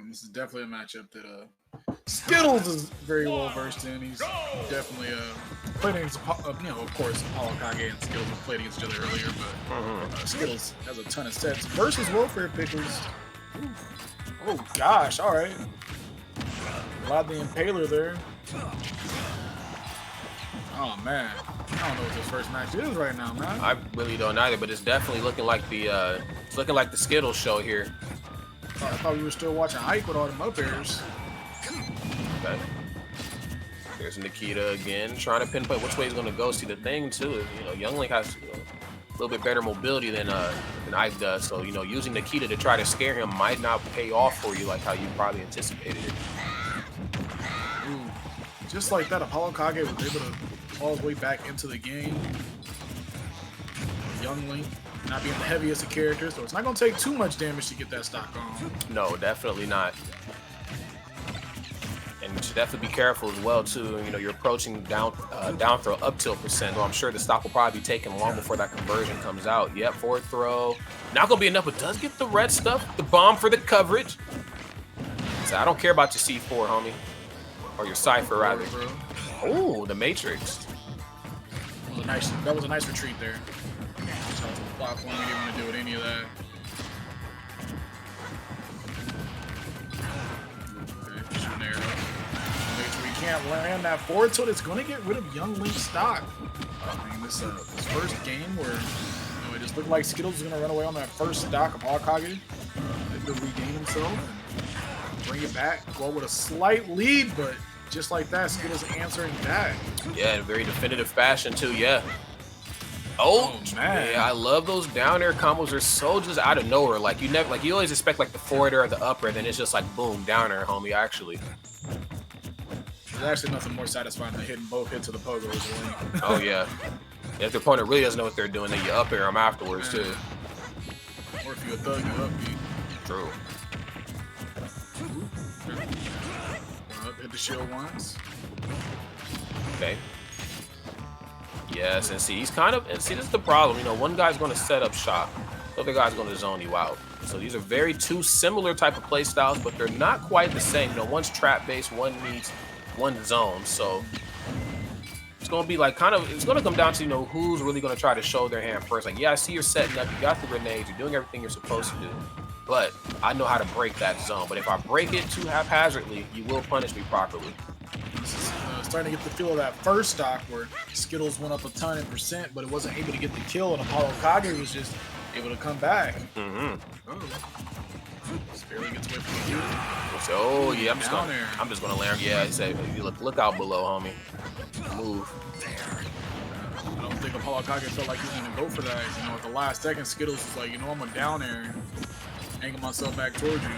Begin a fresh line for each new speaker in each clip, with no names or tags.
This is definitely a matchup that Skittles is very well versed in. He's definitely played against, of course, ApolloKage and Skittles have played against each other earlier, but Skittles has a ton of sets versus Welfare Pickles. Oh gosh, all right. Glad the Impaler there. Oh man, I don't know what this first match is right now, man.
I really don't either, but it's definitely looking like the Skittles show here.
I thought we were still watching Ike with all them up airs.
Okay. There's Nikita again, trying to pinpoint which way he's going to go. See, the thing too is, Young Link has a little bit better mobility than Ike does. So, using Nikita to try to scare him might not pay off for you like how you probably anticipated it.
Ooh. Just like that, ApolloKage was able to fall his way back into the game. Young Link not being the heaviest of characters, so it's not going to take too much damage to get that stock on.
No, definitely not. And you should definitely be careful as well, too. You're approaching down throw up tilt percent, so I'm sure the stock will probably be taking long before that conversion comes out. Yep, forward throw. Not going to be enough, but does get the red stuff. The bomb for the coverage. So I don't care about your C4, homie. Or your Cypher, rather. Oh, the Matrix.
That was a nice retreat there. Platform, we didn't want to do with any of that. Okay, shooting arrow. Make sure we can't land that forward tilt. It's going to get rid of Young Link's stock. I mean, this first game where it just looked like Skittles was going to run away on that first stock of ApolloKage. Able to regain himself and bring it back. Go with a slight lead, but just like that, Skittles answering back.
Yeah, in very definitive fashion too. Yeah. Oh man, yeah, I love those down air combos. They're so just out of nowhere. Like you always expect like the forward air or the up air, then it's just like boom, down air, homie. Actually,
there's actually nothing more satisfying than hitting both hits of the pogos.
Oh yeah. If the opponent really doesn't know what they're doing, then you up air them afterwards too.
Or if you're a thug, you up beat.
True.
Hit the shield once.
Okay. Yes, and see, this is the problem. One guy's going to set up shop, the other guy's going to zone you out. So these are very two similar type of play styles, but they're not quite the same. One's trap based, one needs one zone. So it's going to be like it's going to come down to who's really going to try to show their hand first. Like, yeah, I see you're setting up, you got the grenades, you're doing everything you're supposed to do, but I know how to break that zone. But if I break it too haphazardly, you will punish me properly.
Starting to get the feel of that first stock where Skittles went up a ton in percent, but it wasn't able to get the kill, and ApolloKage was just able to come back. Just barely gets away from you.
So yeah, I'm just gonna land. Yeah, he said, look out below, homie. Move.
I don't think ApolloKage felt like he was gonna go for that. At the last second, Skittles was like, I'm a down air, angle myself back towards you.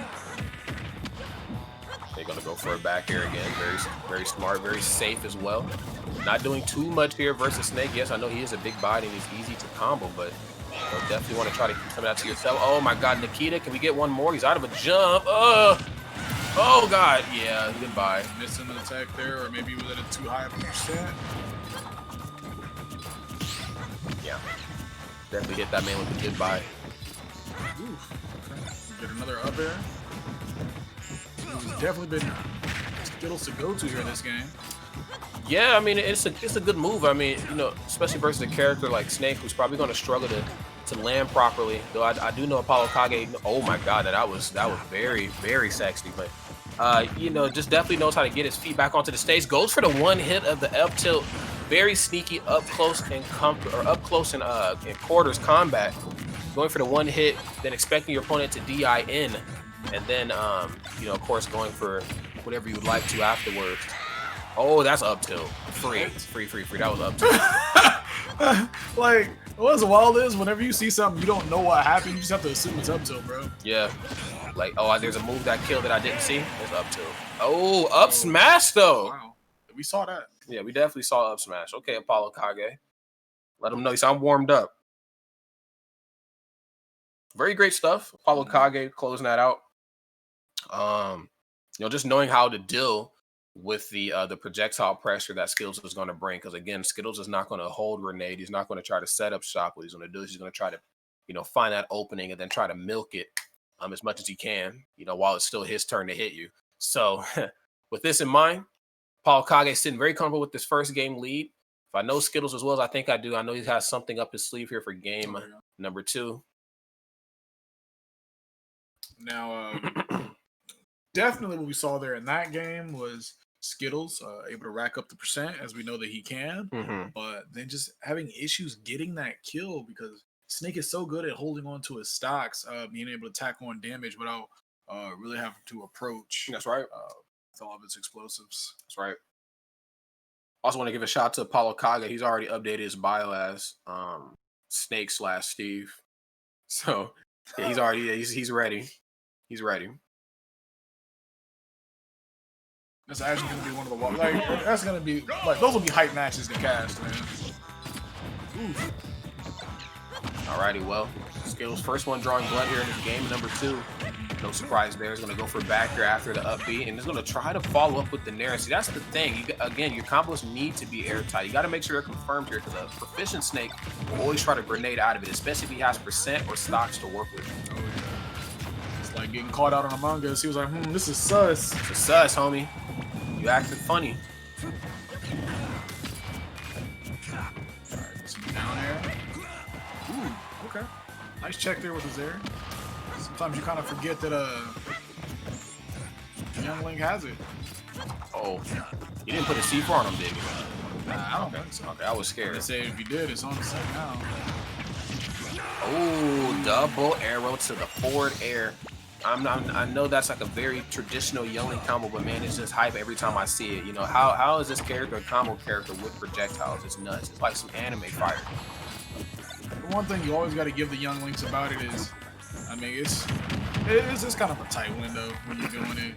They're going to go for a back air again. Very, very smart, very safe as well. Not doing too much here versus Snake. Yes, I know he is a big body and he's easy to combo, but definitely want to try to keep some of that to yourself. Oh my God, Nikita, can we get one more? He's out of a jump. Oh God, yeah, goodbye.
Missing an attack there, or maybe he was at a too high of a percent.
Yeah, definitely hit that man with a goodbye.
Oof. Okay. Get another up air. It's definitely been Skittles to go to here in this game.
Yeah, I mean it's a good move. I mean, especially versus a character like Snake, who's probably going to struggle to land properly. Though I do know ApolloKage. Oh my God, that was very, very sexy. But just definitely knows how to get his feet back onto the stage. Goes for the one hit of the up tilt. Very sneaky up close and in quarters combat. Going for the one hit, then expecting your opponent to DI in. And then, of course, going for whatever you would like to afterwards. Oh, that's up tilt. Free. That was up tilt.
Like, what's wild is whenever you see something you don't know what happened, you just have to assume it's up tilt, bro.
Yeah. Like, there's a move that killed that I didn't see. It's up tilt. Oh, up smash, though.
Wow. We saw that.
Yeah, we definitely saw up smash. Okay, ApolloKage. Let him know. I'm warmed up. Very great stuff. ApolloKage closing that out. Just knowing how to deal with the projectile pressure that Skittles is going to bring, because again, Skittles is not going to hold grenade. He's not going to try to set up shop. What he's going to do is he's going to try to, find that opening and then try to milk it as much as he can, while it's still his turn to hit you. So with this in mind, ApolloKage is sitting very comfortable with this first game lead. If I know Skittles as well as I think I do, I know he has something up his sleeve here for game number 2.
Now, definitely what we saw there in that game was Skittles able to rack up the percent, as we know that he can, but then just having issues getting that kill because Snake is so good at holding on to his stocks, being able to tack on damage without really having to approach.
That's right.
With all of its explosives.
That's right. Also want to give a shout out to ApolloKage. He's already updated his bio as Snake/Steve. So yeah, he's already he's ready. He's ready.
That's actually gonna be one of the that's gonna be like those will be hype matches to cast, man. Oof.
Alrighty, well, Skittles first one drawing blood here in this game number 2. No surprise there. He's going to go for back here after the upbeat, and he's going to try to follow up with the Nair. See, that's the thing. Again, your combos need to be airtight. You got to make sure they're confirmed here because a proficient Snake will always try to grenade out of it, especially if he has percent or stocks to work with.
Oh, yeah. It's like getting caught out on Among Us. He was like, this is sus.
This is sus, homie. You acting funny.
All right, some down air. Ooh, okay. Nice check there with his air. Sometimes you kind of forget that Young Link has it.
Oh, you didn't put a C4 on him, did you?
Nah, I don't think so.
Okay, I was scared.
I say if you did, it's on the set now.
Oh, double arrow to the forward air. I know that's like a very traditional Young Link combo, but man, it's just hype every time I see it. How is this character a combo character with projectiles? It's nuts. It's like some anime fire.
The one thing you always got to give the Young Links about it is, I mean, it's kind of a tight window when you're doing it.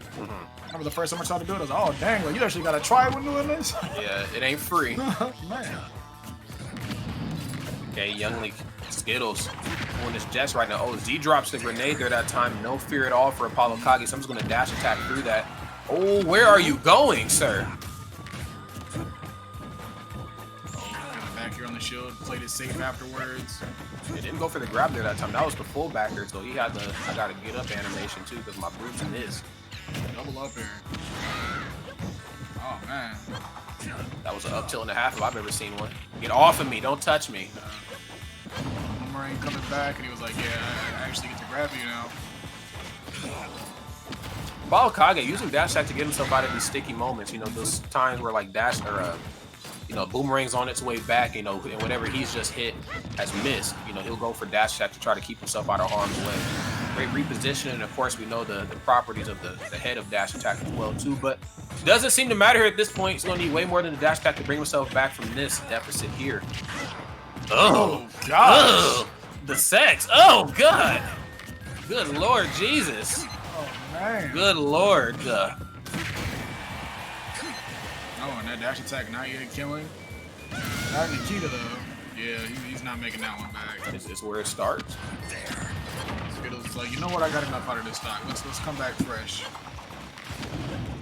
Remember the first time I tried to do it, I was like, oh, dang, like, you actually got to try when doing this?
Yeah, it ain't free.
Man.
Okay, Young Link, Skittles on this Jess right now. Oh, Z drops the grenade there that time. No fear at all for ApolloKage. So I'm just going to dash attack through that. Oh, where are you going, sir?
Back here on the shield, played it safe afterwards.
It didn't go for the grab there that time. That was the full backer, so he had the I gotta get up animation too because my brute's in this.
Double up here. Oh man.
That was an up tilt and a half if I've ever seen one. Get off of me, don't touch me.
Boomerang coming back and he was like, yeah, I actually get to grab you now.
ApolloKage using dash attack to get himself out of these sticky moments, those times where like dash or Boomerang's on its way back, and whatever he's just hit has missed. He'll go for dash attack to try to keep himself out of harm's way. Great repositioning, and of course we know the properties of the head of dash attack as well too, but doesn't seem to matter here at this point. He's going to need way more than the dash attack to bring himself back from this deficit here. Oh, God. The sex. Oh, God. Good Lord Jesus.
Oh, man.
Good Lord.
Oh, and that dash attack not yet killing. Not Nikita, though. Yeah, he's not making that one back.
Is this where it starts?
Skittles is like, you know what? I got enough out of this stock. Let's come back fresh.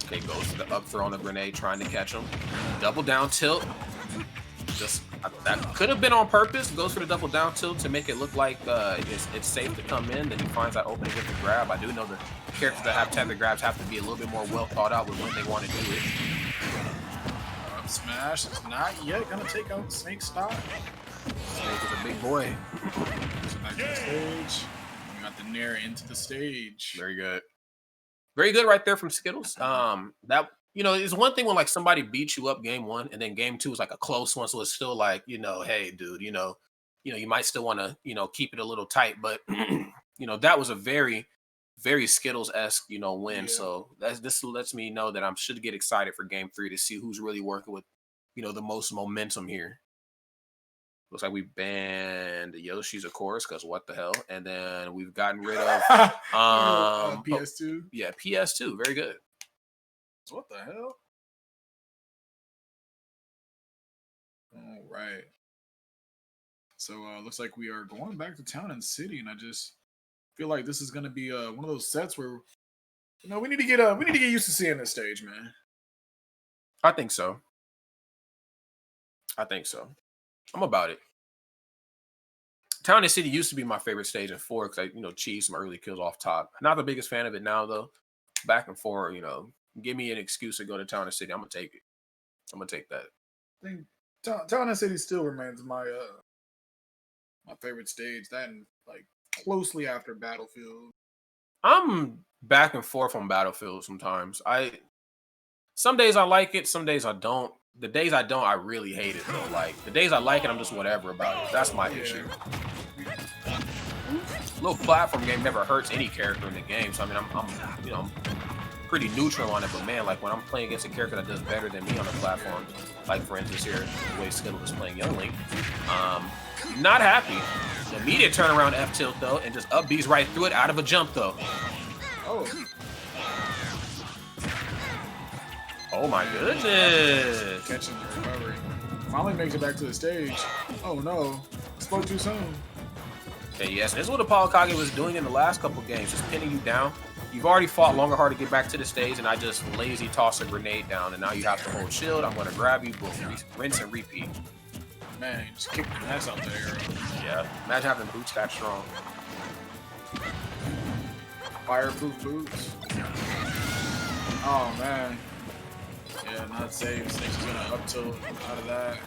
Okay, goes for the up throw on the grenade, trying to catch him. Double down tilt. Just that could have been on purpose. Goes for the double down tilt to make it look like it's safe to come in. Then he finds that opening with the grab. I do know the characters that have tether grabs have to be a little bit more well thought out with when they want to do it.
Up smash is not yet gonna take out Snake stock.
Snake is a big boy.
So back to the stage. We got the Nair into the stage.
Very good. Very good right there from Skittles. That it's one thing when like somebody beats you up game 1 and then game 2 is like a close one, so it's still like hey dude, you might still want to keep it a little tight, but that was a very very Skittles-esque win. Yeah. So this lets me know that I should get excited for game 3 to see who's really working with the most momentum here. Looks like we banned Yoshi's, of course, because what the hell? And then we've gotten rid of
PS2.
Yeah, PS2. Very good.
What the hell? All right. So looks like we are going back to Town and City, and I just feel like this is going to be one of those sets where we need to get used to seeing this stage, man.
I think so. I'm about it. Town and City used to be my favorite stage in 4 because I, cheese some early kills off top. Not the biggest fan of it now though. Back and forth, give me an excuse to go to Town and City. I'm gonna take it. I'm gonna take that.
I think Town and City still remains my my favorite stage. That and like closely after Battlefield.
I'm back and forth on Battlefield sometimes. Some days I like it, some days I don't. The days I don't, I really hate it though. Like the days I like it, I'm just whatever about it. That's my issue. Little platform game never hurts any character in the game. So I mean, I'm pretty neutral on it. But man, like when I'm playing against a character that does better than me on the platform, like for instance here, the way Skittle was playing Young Link, not happy. The immediate turnaround F tilt though, and just up B's right through it out of a jump though. Oh my goodness!
Catching the recovery. Finally makes it back to the stage. Oh no, spoke too soon.
Okay, yes, this is what ApolloKage was doing in the last couple games, just pinning you down. You've already fought longer hard to get back to the stage, and I just lazy toss a grenade down, and now you have to hold shield. I'm going to grab you, boom, rinse and repeat.
Man, you just kicked the mess out there.
Yeah, imagine having boots that strong.
Fireproof boots. Oh man. Yeah, not safe. Snake's gonna up tilt out of that.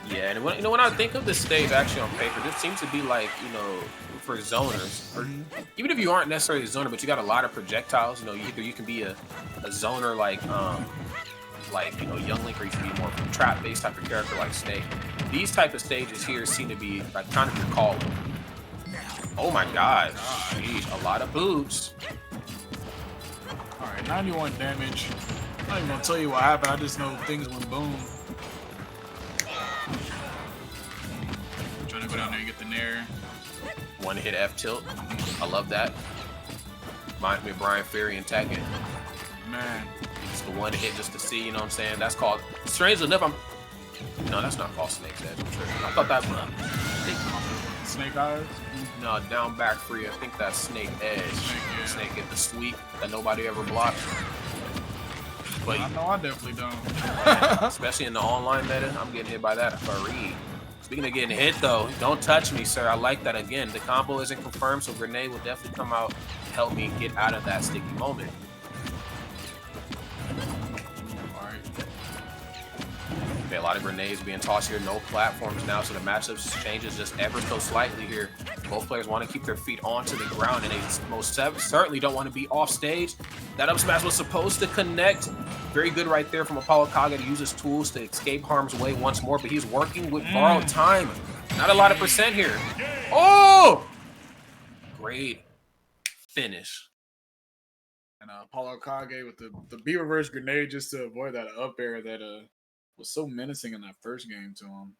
Yeah, and when I think of this stage actually on paper, this seems to be like, for zoners, or even if you aren't necessarily a zoner, but you got a lot of projectiles, either you can be a zoner like Young Link, or you can be more trap-based type of character like Snake. These type of stages here seem to be like kind of your calling. Oh my god, jeez, a lot of boots.
Alright, 91 damage. I'm not even gonna tell you what happened, I just know things went boom. Trying to go down there and get the nair.
One hit F tilt. I love that. Reminds me of Brian Ferry and Tekken.
Man.
Just the one hit just to see, you know what I'm saying? That's called, strangely enough, no, that's not called Snake's Edge. I thought that was
Snake Eyes?
No, down back free. I think that's Snake Edge. Snake get the sweep that nobody ever blocked. But
I know I definitely don't.
Especially in the online meta, I'm getting hit by that for read. Speaking of getting hit though, don't touch me, sir. I like that again. The combo isn't confirmed, so grenade will definitely come out, help me get out of that sticky moment. Okay, a lot of grenades being tossed here. No platforms now, so the matchup changes just ever so slightly here. Both players want to keep their feet onto the ground, and they most certainly don't want to be off stage. That up smash was supposed to connect. Very good right there from ApolloKage to use his tools to escape harm's way once more, but he's working with borrowed time. Not a lot of percent here. Oh! Great finish.
And ApolloKage with the B reverse grenade just to avoid that up air that was so menacing in that first game to him.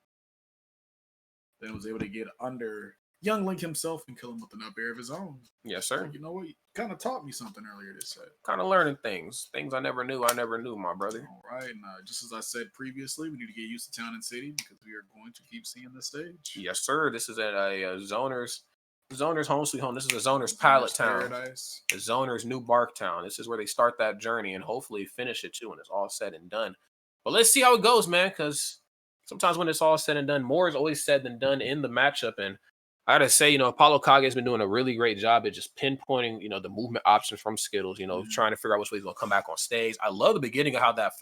Then was able to get under Young Link himself and kill him with an up air of his own.
Yes, sir.
You know what? You kind of taught me something earlier this set.
Kind of learning things. Things I never knew, my brother.
All right. And just as I said previously, we need to get used to Town and City because we are going to keep seeing this stage.
Yes, sir. This is at a Zoner's home sweet home. This is a Zoner's pilot town.
Paradise.
The Zoner's new Bark town. This is where they start that journey and hopefully finish it too when it's all said and done. But let's see how it goes, man, because sometimes when it's all said and done, more is always said than done in the matchup. And I gotta say, ApolloKage has been doing a really great job at just pinpointing, the movement options from Skittles, trying to figure out which way he's gonna come back on stage. I love the beginning of how that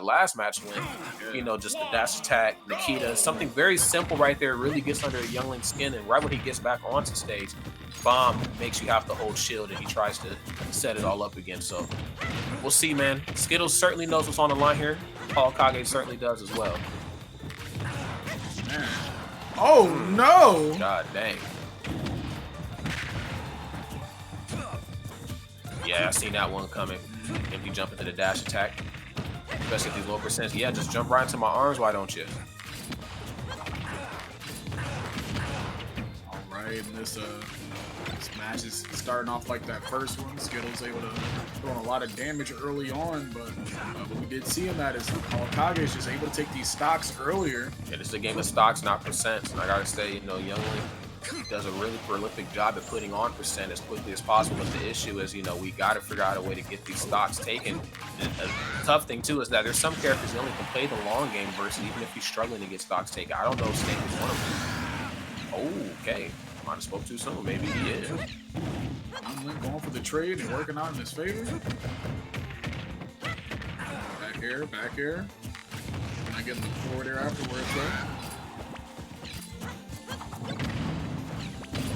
last match went, just the dash attack, Nikita, something very simple right there, really gets under Young Link's skin. And right when he gets back onto stage, bomb makes you have to hold shield, and he tries to set it all up again. So we'll see, man. Skittles certainly knows what's on the line here. ApolloKage certainly does as well.
Man. Oh no!
God dang. Yeah, I seen that one coming. If you jump into the dash attack, especially if these low percents. Yeah, just jump right into my arms, why don't you?
All right, and this match is starting off like that first one. Skittles able to throw a lot of damage early on, but what we did see in that is ApolloKage is just able to take these stocks earlier.
Yeah, this is a game of stocks, not percents. And I gotta say, Young Link He does a really prolific job at putting on percent as quickly as possible. But the issue is, you know, we got to figure out a way to get these stocks taken. And a tough thing too is that there's some characters that only can play the long game versus even if he's struggling to get stocks taken. I don't know if Snake is one of them. Oh, okay. Might have spoke too soon. Maybe he is.
I'm going for the trade and working out in his favor. Back here. Not getting the forward air afterwards, though.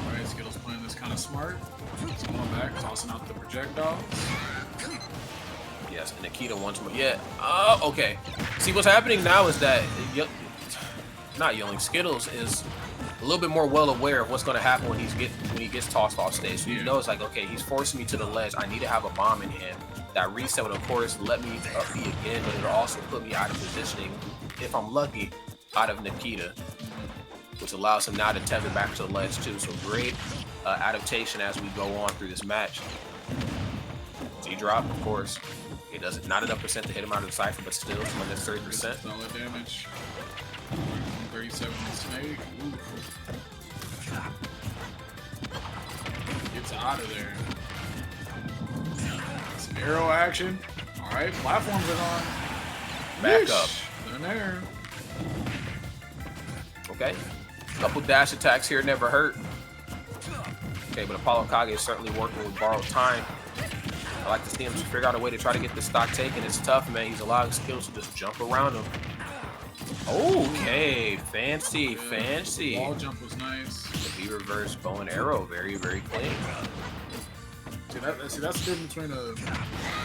Alright, Skittles playing this kind of smart. He's going back, tossing out the projectiles.
Yes, and Nikita once more. Yeah. Okay. See, what's happening now is that not Yelling Skittles is a little bit more well aware of what's going to happen when he gets tossed off stage. So he knows, like, okay, he's forcing me to the ledge. I need to have a bomb in hand. That reset would, of course, let me up B again, but it'll also put me out of positioning, if I'm lucky, out of Nikita, which allows him now to tether back to the ledge too. So great adaptation as we go on through this match. Z-drop, of course. It does not enough percent to hit him out of the cypher, but still, it's like that's 30%.
Solid damage. 37 on Snake. Gets out of there. Some arrow action. All right, platforms are on.
Back up.
They're there.
Okay. Couple dash attacks here never hurt. Okay, but ApolloKage is certainly working with borrowed time. I like to see him figure out a way to try to get the stock taken. It's tough, man. He's allowing Skittles to just jump around him. Okay, fancy.
Wall jump was nice.
The V reverse bow and arrow, very, very clean.
See, that's the difference between a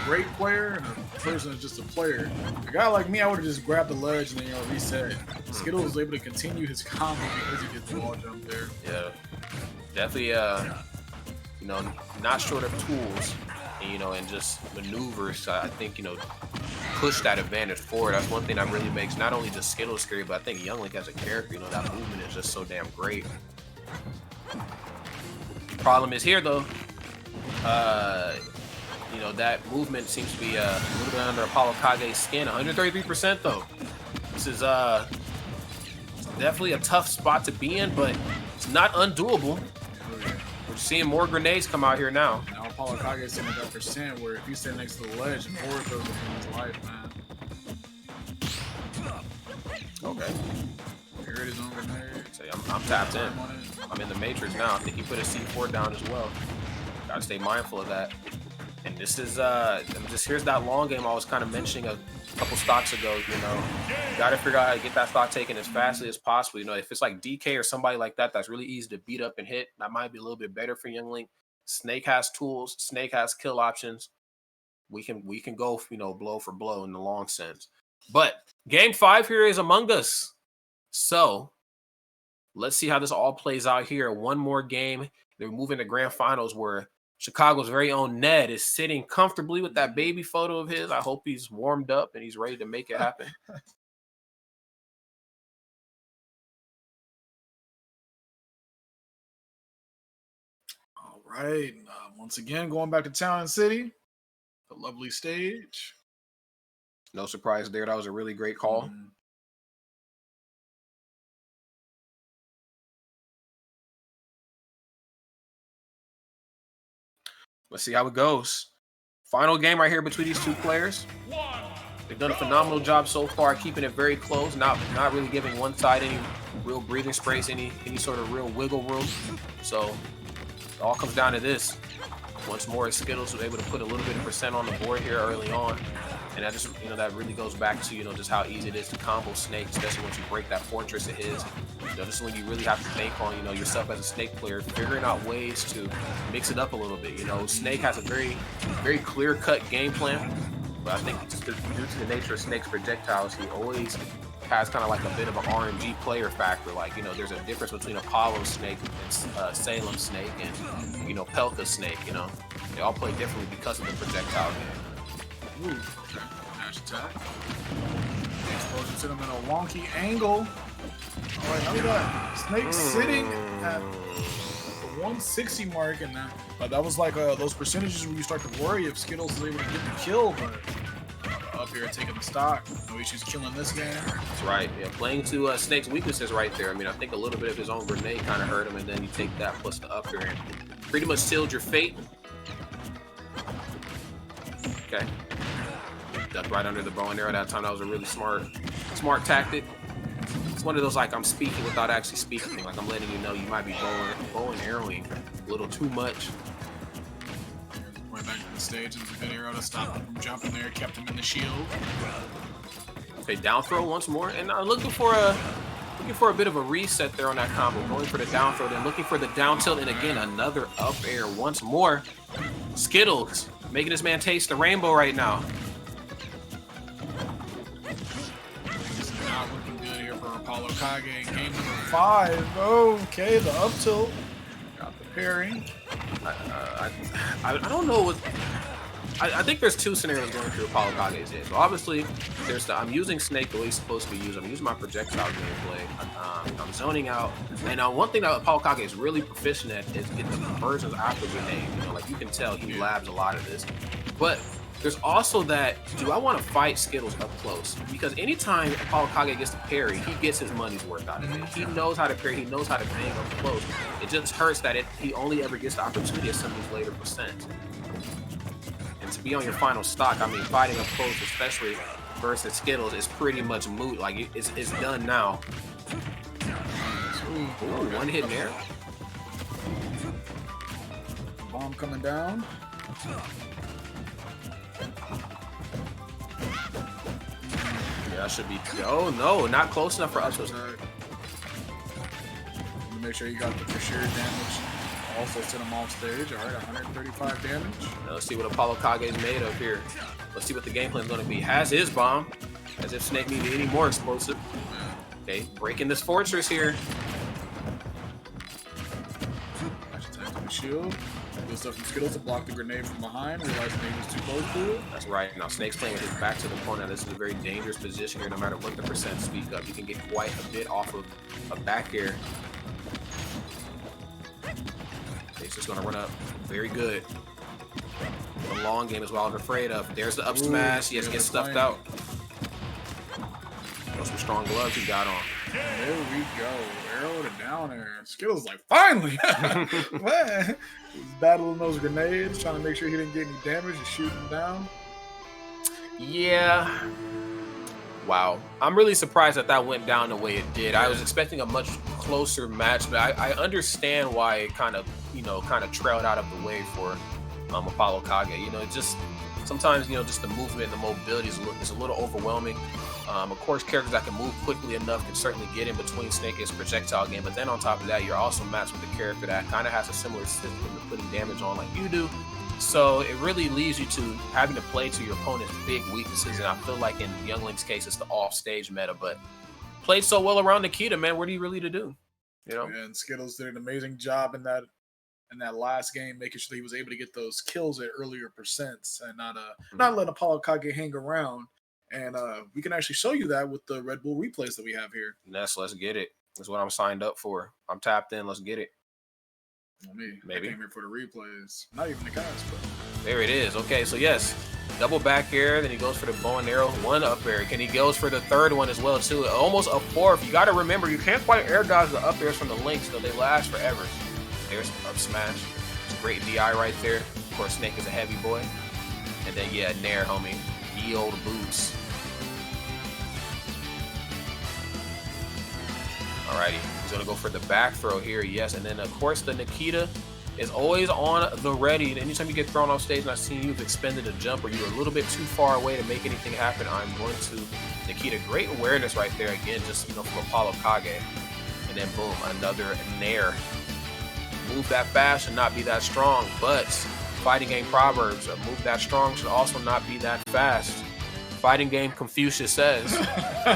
great player and a person that's just a player. A guy like me, I would have just grabbed the ledge and then, you know, reset. Skittles was able to continue his combo because he did the wall jump there.
Yeah, definitely, you know, not short of tools, and, you know, and just maneuvers. I think, you know, push that advantage forward. That's one thing that really makes not only just Skittles scary, but I think Young Link as a character, you know, that movement is just so damn great. Problem is here, though. You know, that movement seems to be a little bit under ApolloKage's skin. 133% though. This is definitely a tough spot to be in, but it's not undoable. We're seeing more grenades come out here now.
Now ApolloKage is sitting at that percent where if you stand next to the ledge, forward throws within his life, man.
Okay.
Here it is on grenade.
So I'm tapped in. I'm in the matrix now. I think he put a C4 down as well. Gotta stay mindful of that. And this is here's that long game I was kind of mentioning a couple stocks ago. You know, you gotta figure out how to get that stock taken as fastly as possible. You know, if it's like DK or somebody like that, that's really easy to beat up and hit. That might be a little bit better for Young Link. Snake has tools. Snake has kill options. We can go, you know, blow for blow in the long sense. But game 5 here is among us. So let's see how this all plays out here. One more game. They're moving to grand finals where Chicago's very own Ned is sitting comfortably with that baby photo of his. I hope he's warmed up and he's ready to make it happen.
All right. Once again, going back to Town City. A lovely stage.
No surprise there. That was a really great call. Let's see how it goes. Final game right here between these two players. They've done a phenomenal job so far, keeping it very close, not really giving one side any real breathing space, any sort of real wiggle room. So it all comes down to this. Once more, Skittles was able to put a little bit of percent on the board here early on. And that just, you know, that really goes back to, you know, just how easy it is to combo Snake, especially once you break that fortress of his. You know, this is when you really have to bank on, you know, yourself as a Snake player, figuring out ways to mix it up a little bit. You know, Snake has a very, very clear-cut game plan, but I think just due to the nature of Snake's projectiles, he always has kind of like a bit of an RNG player factor. Like, you know, there's a difference between Apollo Snake and Salem Snake and, you know, Pelka Snake, you know. They all play differently because of the projectile game.
Ooh, dash attack. Explosion to him in a wonky angle. All right, now we got Snake sitting at the 160 mark, and that was like those percentages where you start to worry if Skittles is able to get the kill, but up here taking the stock. No issues killing this game.
That's right. Yeah, playing to Snake's weaknesses right there. I mean, I think a little bit of his own grenade kind of hurt him, and then you take that plus the up air and pretty much sealed your fate. Okay. Ducked right under the bow and arrow that time. That was a really smart tactic. It's one of those, like, I'm speaking without actually speaking. Like, I'm letting you know you might be bow and arrowing a little too much.
Right back to the stage, and the good arrow to stop him from jumping there, kept him in the shield.
Okay, down throw once more, and looking for a bit of a reset there on that combo. Going for the down throw, then looking for the down tilt, and again another up air once more. Skittles making this man taste the rainbow right now.
It's not looking good here for ApolloKage. Game number 5. Okay, the up tilt. Got the parry.
I don't know what. I think there's two scenarios going through ApolloKage's head. So obviously, there's I'm using Snake the way he's supposed to be used. I'm using my projectile gameplay. I'm zoning out. And one thing that ApolloKage is really proficient at is getting the conversions after grenade. You know, like you can tell he labs a lot of this. But there's also that, do I want to fight Skittles up close? Because anytime ApolloKage gets to parry, he gets his money's worth out of it. He knows how to parry, he knows how to bang up close. It just hurts that he only ever gets the opportunity at some of these later percents. And to be on your final stock, I mean, fighting up close, especially versus Skittles, is pretty much moot. Like, it's done now. Ooh, one hit there.
Bomb coming down.
Yeah, that should be. Oh no, not close enough for us.
Make sure you got the for sure damage. Also sent him off stage. All right, 135 damage.
Now let's see what ApolloKage is made of here. Let's see what the game plan is going to be. Has his bomb, as if Snake needed any more explosive. Okay, breaking this fortress here.
Shield. Good stuff from Skittles to block the grenade from behind. Realized Snake was too close to it.
That's right. Now Snake's playing with his back to the corner. This is a very dangerous position here. No matter what the percent speak up, you can get quite a bit off of a back air. He's just going to run up. Very good. The long game is what I was afraid of. There's the up smash. He has to get stuffed out. Those some strong gloves he got on.
There we go. Arrow to down air. Skittles like, finally! Man, he's battling those grenades, trying to make sure he didn't get any damage, just shooting them down.
Yeah. Wow. I'm really surprised that went down the way it did. I was expecting a much closer match, but I understand why it kind of trailed out of the way for ApolloKage. You know, it just sometimes, you know, just the movement and the mobility is a little overwhelming. Of course, characters that can move quickly enough can certainly get in between Snake and his projectile game, but then on top of that, you're also matched with a character that kind of has a similar system to putting damage on like you do. So it really leaves you to having to play to your opponent's big weaknesses, and I feel like in Young Link's case, it's the off-stage meta, but played so well around Nikita, man, what are you really to do? You know?
And Skittles did an amazing job in that last game, making sure that he was able to get those kills at earlier percents and not let ApolloKage hang around. And we can actually show you that with the Red Bull replays that we have here.
Let's get it. That's what I'm signed up for. I'm tapped in. Let's get it.
Well,
Maybe.
I came here for the replays. Not even the cast, but
there it is. Okay, so yes, double back air. Then he goes for the bow and arrow. One up air. And he goes for the third one as well too. Almost a fourth. You got to remember, you can't quite air dodge the up airs from the links, so they last forever. There's an up smash. It's a great DI right there. Of course, Snake is a heavy boy. And then yeah, Nair, homie. Ye old boots. Alrighty, he's gonna go for the back throw here, yes, and then of course the Nikita is always on the ready. Anytime you get thrown off stage and I've seen you've expended a jump or you're a little bit too far away to make anything happen, I'm going to Nikita. Great awareness right there again, just, you know, from ApolloKage. And then boom, another Nair. Move that fast should not be that strong, but fighting game proverbs, a move that strong should also not be that fast. Fighting game Confucius says.